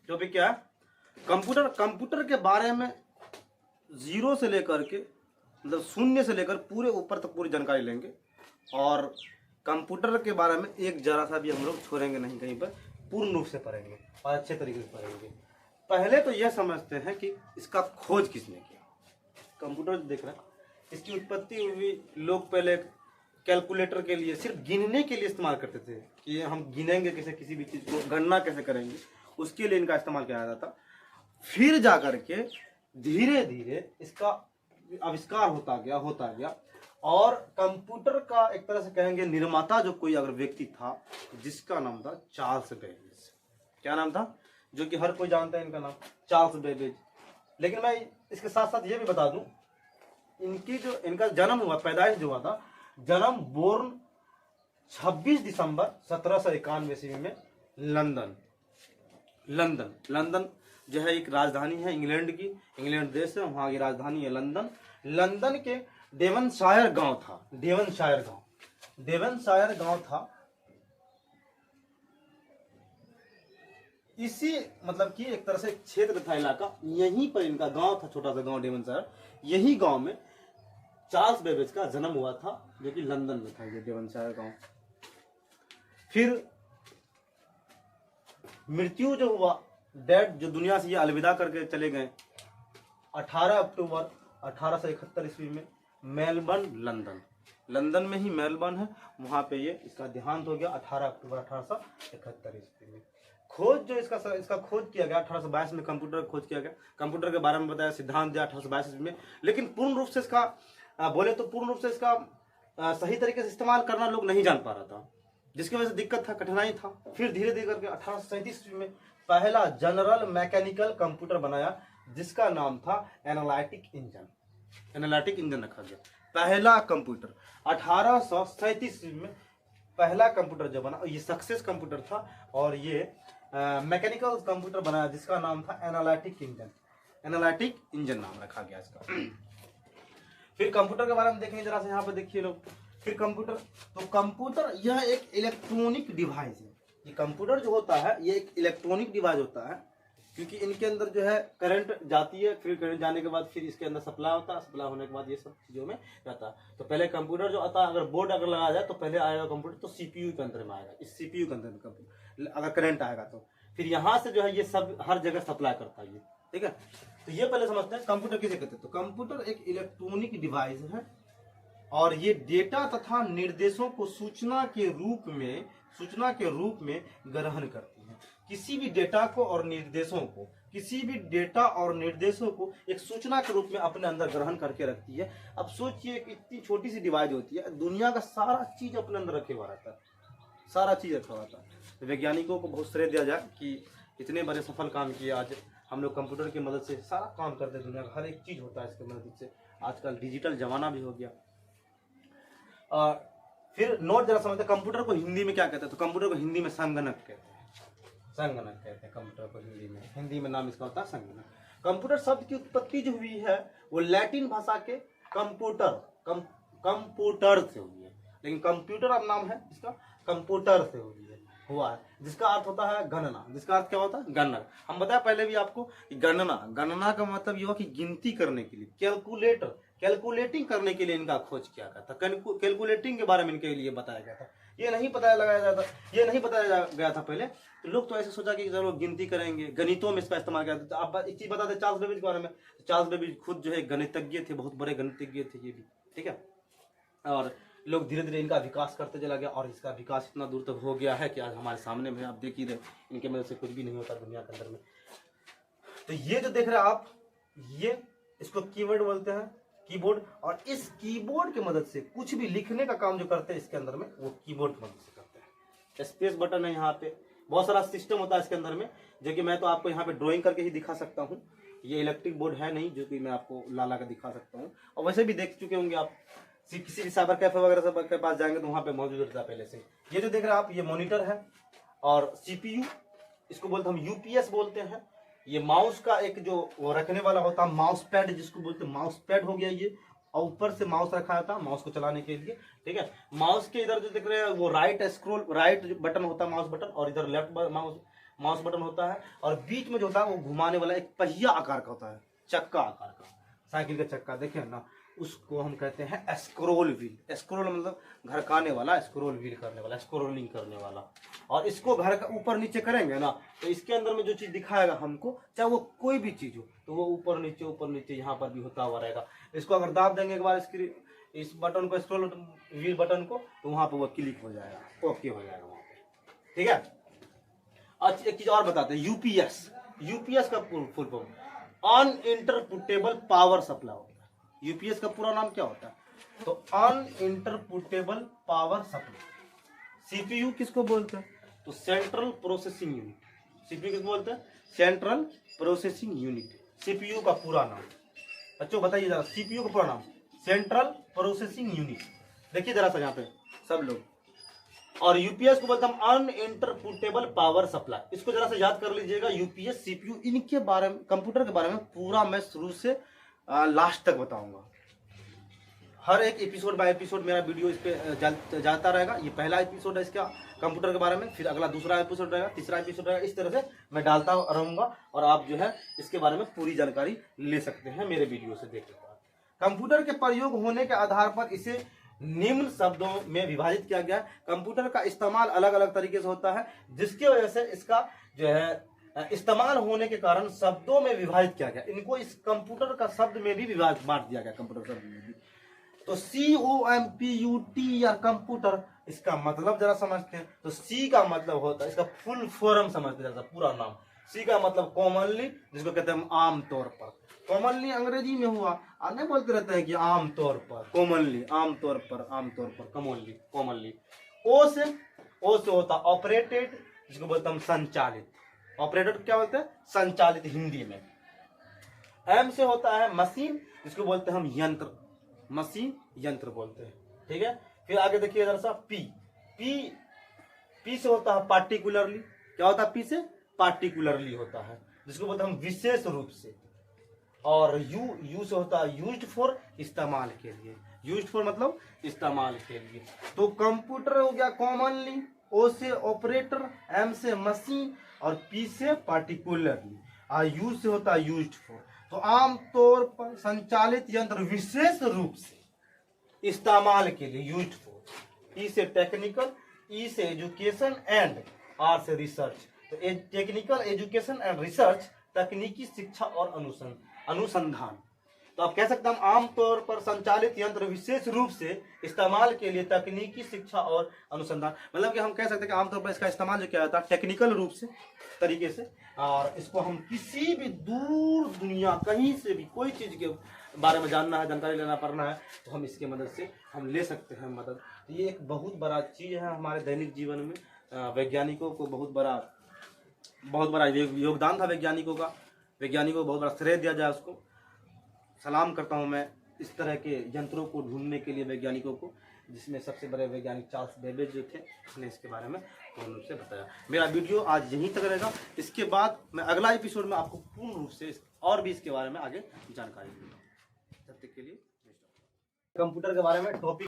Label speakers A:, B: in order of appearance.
A: Topic क्या है? Computer के बारे में जीरो से लेकर के मतलब शून्य से लेकर पूरे ऊपर तक पूरी जानकारी लेंगे और कंप्यूटर के बारे में एक जरा सा भी हम लोग छोड़ेंगे नहीं, कहीं पर पूर्ण रूप से पढ़ेंगे और अच्छे तरीके से पढ़ेंगे। पहले तो यह समझते हैं कि इसका खोज किसने किया। कंप्यूटर देख रहे हैं, इसकी उत्पत्ति हुई, लोग पहले कैलकुलेटर के लिए सिर्फ गिनने के लिए इस्तेमाल करते थे कि हम गिनेंगे कैसे, किसी भी चीज़ को गणना कैसे करेंगे, उसके लिए इनका इस्तेमाल किया जाता था। फिर जा करके धीरे धीरे इसका आविष्कार होता गया और कंप्यूटर का एक तरह से कहेंगे निर्माता जो कोई अगर व्यक्ति था जिसका नाम था चार्ल्स बेबेज। क्या नाम था? जो कि हर कोई जानता है इनका नाम, चार्ल्स बेबेज। लेकिन मैं इसके साथ साथ ये भी बता दूं, इनका जन्म हुआ, पैदाइश जो हुआ था, जन्म बोर्न 26 दिसंबर 1791 ईस्वी में लंदन जो है एक राजधानी है इंग्लैंड की, इंग्लैंड देश है, वहां की राजधानी है लंदन। लंदन के डेवनशायर गांव था, डेवनशायर गांव था। इसी मतलब कि एक तरह से क्षेत्र था, इलाका, यहीं पर इनका गांव था, छोटा सा गांव डेवनशायर। यही गांव में चार्ल्स बेबेज का जन्म हुआ था, जो कि लंदन में था, ये डेवनशायर गांव। फिर मृत्यु जो हुआ, डेड, जो दुनिया से ये अलविदा करके चले गए 18 अक्टूबर 1871 ईस्वी में मेलबर्न, लंदन में ही मेलबर्न है, वहां पे ये इसका देहांत हो गया 18 अक्टूबर 1871 ईस्वी में। खोज जो इसका खोज किया गया 1822 में, कंप्यूटर खोज किया गया, कंप्यूटर के बारे में बताया, सिद्धांत दिया 1822 ईस्वी में। लेकिन पूर्ण रूप से इसका बोले तो पूर्ण रूप से इसका सही तरीके से इस्तेमाल करना लोग नहीं जान पा रहा था, जिसकी वजह से दिक्कत था, कठिनाई था। फिर धीरे धीरे करके 1837 ईस्वी में पहला जनरल मैकेनिकल कंप्यूटर बनाया, जिसका नाम था एनालिटिक इंजन रखा गया। पहला कंप्यूटर 1837 ईस्वी में पहला कंप्यूटर जो बना, ये सक्सेस कंप्यूटर था और ये मैकेनिकल कंप्यूटर बनाया, जिसका नाम था एनालिटिक इंजन नाम रखा गया इसका। फिर कंप्यूटर के बारे में देखेंगे जरा से, यहाँ पे देखिए लोग। फिर कंप्यूटर यह एक इलेक्ट्रॉनिक डिवाइस है। ये कंप्यूटर जो होता है ये एक इलेक्ट्रॉनिक डिवाइस होता है, क्योंकि इनके अंदर जो है करंट जाती है, फिर करंट जाने के बाद फिर इसके अंदर सप्लाई होता है, सप्लाई होने के बाद ये सब चीजों में जाता है। तो पहले कंप्यूटर जो आता है, अगर बोर्ड अगर लगाया जाए तो पहले आएगा कंप्यूटर, तो सीपीयू के अंदर में आएगा, इस सीपीयू के अंदर में अगर करंट आएगा तो फिर यहाँ से जो है ये सब हर जगह सप्लाई करता है, ठीक है। तो ये पहले समझते हैं कंप्यूटर किसे कहते हैं। तो कंप्यूटर एक इलेक्ट्रॉनिक डिवाइस है और ये डेटा तथा निर्देशों को सूचना के रूप में ग्रहण करती है। किसी भी डेटा और निर्देशों को एक सूचना के रूप में अपने अंदर ग्रहण करके रखती है। अब सोचिए एक इतनी छोटी सी डिवाइस होती है, दुनिया का सारा चीज अपने अंदर रखे हुआ रहता है, सारा चीज रखा हुआ था। तो वैज्ञानिकों को बहुत श्रेय दिया जाए कि इतने बड़े सफल काम किए। आज हम लोग कंप्यूटर की मदद से सारा काम करते हैं, दुनिया का हर एक चीज होता है इसकी मदद से। आजकल डिजिटल जमाना भी हो गया। फिर नोट जरा समझते हैं कंप्यूटर को हिंदी में क्या कहते हैं। तो कंप्यूटर को हिंदी में संगणक कहते हैं, कंप्यूटर को हिंदी में नाम इसका होता है संगणक। कंप्यूटर शब्द की उत्पत्ति जो हुई है वो लैटिन भाषा के कंप्यूटर से हुई है, लेकिन कंप्यूटर अब नाम है इसका, कंप्यूटर से हुआ है, जिसका अर्थ होता है गणना। जिसका अर्थ क्या होता है? गणना। हम बताया पहले भी आपको कि गणना का मतलब ये हुआ कि गिनती करने के लिए, कैलकुलेटिंग करने के लिए इनका खोज किया गया था। कैलकुलेटिंग के बारे में इनके लिए बताया गया था। ये नहीं बताया गया था पहले। तो लोग तो ऐसे सोचा कि चलो गिनती करेंगे, गणितों में इसका इस्तेमाल किया था। आप एक चीज बता दें चार्ल्स बेबेज के बारे में। चार्ल्स बेबेज खुद जो है गणितज्ञ थे, बहुत बड़े गणितज्ञ थे ये भी, ठीक है। और लोग धीरे धीरे इनका विकास करते चला गया और इसका विकास इतना दूर तक हो गया है कि आज हमारे सामने में आप देख ही रहे, इनके मदद से कुछ भी नहीं होता दुनिया के अंदर में। तो ये जो देख रहे हैं आप, ये इसको कीवर्ड बोलते हैं, कीबोर्ड। और इस कीबोर्ड की मदद से कुछ भी लिखने का काम जो करते हैं इसके अंदर में, वो कीबोर्ड की मदद से करते हैं। स्पेस बटन है यहाँ पे, बहुत सारा सिस्टम होता है इसके अंदर में, जो कि मैं तो आपको यहाँ पे ड्राइंग करके ही दिखा सकता हूँ। ये इलेक्ट्रिक बोर्ड है नहीं जो कि मैं आपको ला कर दिखा सकता हूँ, और वैसे भी देख चुके होंगे आप, किसी भी साइबर कैफे वगैरह के पास जाएंगे तो वहां पे मौजूद रहता है पहले से। ये जो देख रहे हैं आप, ये मॉनिटर है और सीपीयू, इसको बोलते हम यूपीएस बोलते हैं। ये माउस का एक जो वो रखने वाला होता है, माउस पैड जिसको बोलते हैं, माउस पैड हो गया ये, और ऊपर से माउस रखा होता है माउस को चलाने के लिए, ठीक है। माउस के इधर जो देख रहे हैं वो राइट बटन होता है, माउस बटन, और इधर लेफ्ट माउस बटन होता है, और बीच में जो होता है वो घुमाने वाला एक पहिया आकार का होता है, चक्का आकार का, साइकिल का चक्का देखिए ना, उसको हम कहते हैं स्क्रोल व्हील। स्क्रोल मतलब घरकाने वाला, स्क्रोल व्हील करने वाला, स्क्रोलिंग करने वाला। और इसको घर का ऊपर नीचे करेंगे ना तो इसके अंदर में जो चीज दिखाएगा हमको, चाहे वो कोई भी चीज हो, तो वो ऊपर नीचे यहाँ पर भी होता हुआ रहेगा। इसको अगर दाब देंगे एक बार इस बटन को, स्क्रोल व्हील बटन को, तो वहां पर वो क्लिक हो जाएगा, ओके हो जाएगा वहां पे, ठीक है। अच्छा एक चीज और बताते हैं, यूपीएस। यूपीएस का फुल फॉर्म अनइंटरप्रेटेबल पावर सप्लाई होता है। यूपीएस का पूरा नाम क्या होता है? तो अनइंटरप्रेटेबल पावर सप्लाई। सीपीयू किसको बोलते हैं? तो सेंट्रल प्रोसेसिंग यूनिट। सीपीयू किसको बोलते हैं? सेंट्रल प्रोसेसिंग यूनिट, सीपीयू का पूरा नाम। बच्चों बताइए जरा, सीपीयू का पूरा नाम सेंट्रल प्रोसेसिंग यूनिट। देखिए जरा सा यहाँ पे सब लोग। और यूपीएस को बोलते हैं अनइंटरप्रेटेबल पावर सप्लाई। इसको जरा सा याद कर लीजिएगा। यूपीएस, सीपीयू, इनके बारे में, कंप्यूटर के बारे में पूरा मैं शुरू से लास्ट तक बताऊंगा। हर एक एपिसोड बाय एपिसोड मेरा वीडियो इस पे जाता रहेगा। ये पहला एपिसोड है इसका कंप्यूटर के बारे में, फिर अगला दूसरा एपिसोड रहेगा, तीसरा एपिसोड रहेगा। इस तरह से मैं डालता रहूंगा और आप जो है इसके बारे में पूरी जानकारी ले सकते हैं मेरे वीडियो से देखने के बाद। कंप्यूटर के प्रयोग होने के आधार पर इसे निम्न शब्दों में विभाजित किया गया है। कंप्यूटर का इस्तेमाल अलग अलग तरीके से होता है, जिसकी वजह से इसका जो है इस्तेमाल होने के कारण शब्दों में विभाजित किया गया। इनको इस कंप्यूटर का शब्द में भी विभाजित बांट दिया गया, कंप्यूटर शब्द में भी। तो COMPUT या कंप्यूटर, इसका मतलब जरा समझते हैं। तो C का मतलब होता है, इसका फुल फॉर्म समझते हैं, पूरा नाम। C का मतलब कॉमनली, जिसको कहते हैं आमतौर पर। कॉमनली अंग्रेजी में हुआ, आप नहीं बोलते रहते हैं कि आमतौर पर, कॉमनली, आमतौर पर, आमतौर पर, कॉमनली, कॉमनली। O से होता ऑपरेटेड, जिसको बोलते हैं संचालित। ऑपरेटेड क्या बोलते हैं? संचालित हिंदी में। M से होता है मशीन, जिसको बोलते हैं हम यंत्र, मशीन, यंत्र बोलते हैं, ठीक है। फिर आगे देखिए जरा सा P से होता है पार्टिकुलरली। क्या होता है? P से पार्टिकुलरली होता है, जिसको बोलते हैं हम विशेष रूप से। और U से होता है यूज्ड फॉर, इस्तेमाल के लिए। यूज्ड फॉर मतलब इस्तेमाल के लिए। तो कंप्यूटर हो गया कॉमनली, O से ऑपरेटर, M से मशीन और P से पार्टिकुलरली, और U से होता है यूज्ड फॉर। तो आमतौर पर संचालित यंत्र विशेष रूप से इस्तेमाल के लिए, यूज्ड फॉर। E से टेक्निकल, E से एजुकेशन एंड R से रिसर्च। तो टेक्निकल, एजुकेशन एंड रिसर्च, तकनीकी शिक्षा और अनुसंधान। तो आप कह सकते हैं हम आमतौर पर संचालित यंत्र विशेष रूप से इस्तेमाल के लिए तकनीकी शिक्षा और अनुसंधान। मतलब कि हम कह सकते हैं कि आमतौर पर इसका इस्तेमाल जो किया जाता है टेक्निकल रूप से तरीके से, और इसको हम किसी भी दूर दुनिया कहीं से भी कोई चीज के बारे में जानना है, जानकारी लेना पड़ना है, तो हम इसके मदद से हम ले सकते हैं मदद। तो ये एक बहुत बड़ा चीज है हमारे दैनिक जीवन में। वैज्ञानिकों को बहुत बड़ा योगदान था वैज्ञानिकों का। वैज्ञानिकों को बहुत बड़ा श्रेय दिया जाए, उसको सलाम करता हूं मैं इस तरह के यंत्रों को ढूंढने के लिए वैज्ञानिकों को, जिसमें सबसे बड़े वैज्ञानिक चार्ल्स बेबेज जो थे, उसने इसके बारे में पूर्ण रूप से बताया। मेरा वीडियो आज यहीं तक रहेगा। इसके बाद मैं अगला एपिसोड में आपको पूर्ण रूप से और भी इसके बारे में आगे जानकारी दूंगा। तब तक के लिए कंप्यूटर के बारे में टॉपिक